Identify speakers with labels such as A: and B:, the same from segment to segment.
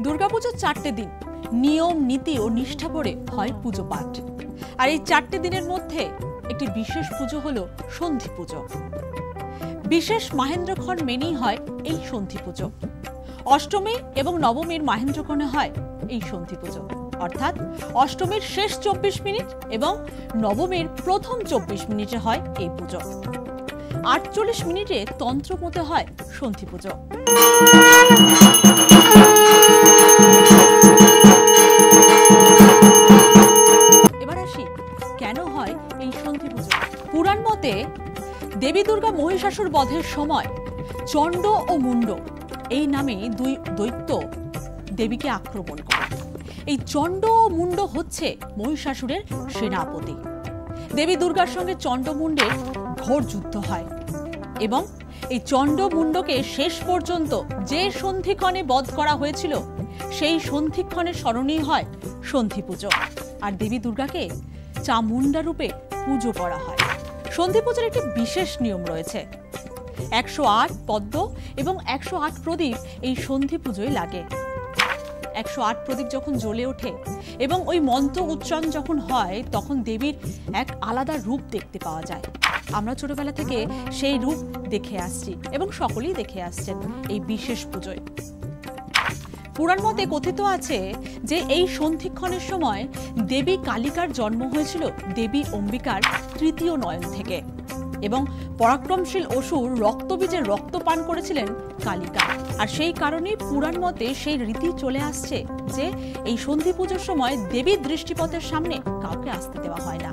A: দুর্গাপুজোর 4টে দিন নিয়ম নীতি ও নিষ্ঠা ভরে হয় পুজো পাঠ। আর এই 4টে দিনের মধ্যে একটি বিশেষ পুজো হলো সন্ধি পুজো। বিশেষ মাহেন্দ্রক্ষণ মেনেই হয় এই সন্ধি পুজো। অষ্টমী এবং নবমীর মাহেন্দ্রক্ষণে হয় এই সন্ধি পুজো, অর্থাৎ অষ্টমীর শেষ 24 মিনিট এবং নবমীর প্রথম 24 মিনিটে হয় এই পুজো। 48 মিনিটে তন্ত্রমতে হয় সন্ধি পুজো। এবার আসি কেন হয় এই সন্ধি পুজো। পুরাণ মতে দেবী দুর্গা মহিষাসুর বধের সময় চণ্ড ও মুণ্ড এই নামে দুই দৈত্য দেবীকে আক্রমণ করে। এই চণ্ড ও মুণ্ড হচ্ছে মহিষাসুরের সেনাপতি। দেবী দুর্গার সঙ্গে চণ্ড মুণ্ডের ঘোর যুদ্ধ হয় এবং এই চণ্ড মুণ্ডকে শেষ পর্যন্ত যে সন্ধিক্ষণে বধ করা হয়েছিল সেই সন্ধিক্ষণের স্মরণেই হয় সন্ধি পুজো। আর দেবী দুর্গাকে চামুণ্ডা রূপে পুজো করা হয়। সন্ধি পুজোর একটি বিশেষ নিয়ম রয়েছে। 108 পদ্ম এবং 108 প্রদীপ এই সন্ধি পুজোয় লাগে। 108 প্রদীপ যখন জ্বলে ওঠে এবং ওই মন্ত্র উচ্চারণ যখন হয় তখন দেবীর এক আলাদা রূপ দেখতে পাওয়া যায়। আমরা ছোটবেলা থেকে সেই রূপ দেখে আসছি এবং সকলেই দেখে আসছেন এই বিশেষ পুজোয়। পুরাণ মতে কথিত আছে যে এই সন্ধিক্ষণের সময় দেবী কালিকার জন্ম হয়েছিল দেবী অম্বিকার তৃতীয় নয়ন থেকে এবং পরাক্রমশীল অসুর রক্তবীজের রক্ত পান করেছিলেন কালিকা। আর সেই কারণেই পুরাণ মতে সেই রীতি চলে আসছে যে এই সন্ধি পুজোর সময় দেবীর দৃষ্টিপথের সামনে কাউকে আসতে দেওয়া হয় না।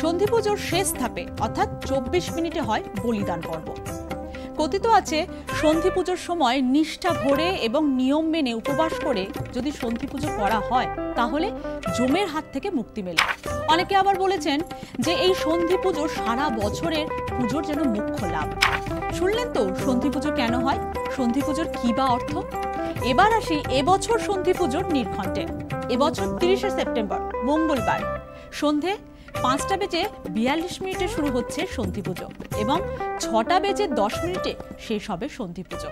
A: সন্ধি পুজোর শেষ ধাপে অর্থাৎ 24 মিনিটে হয় বলিদান পর্ব। কথিত আছে সন্ধি পুজোর সময় নিষ্ঠা ভরে এবং নিয়ম মেনে উপবাস করে যদি সন্ধি পুজো করা হয় তাহলে যমের হাত থেকে মুক্তি মেলে। অনেকে আবার বলেছেন যে এই সন্ধি পুজো সারা বছরের পুজোর যেন মুখ্য লাভ। শুনলেন তো সন্ধি পুজো কেন হয়, সন্ধি পুজোর কি বা অর্থ। এবার আসি এবছর সন্ধি পুজোর নির্ঘণ্টে। এবছর 30শে সেপ্টেম্বর মঙ্গলবার সন্ধে 5টা বেজে 42 মিনিটে শুরু হচ্ছে সন্ধি পুজো এবং 6টা বেজে 10 মিনিটে শেষ হবে সন্ধি পুজো।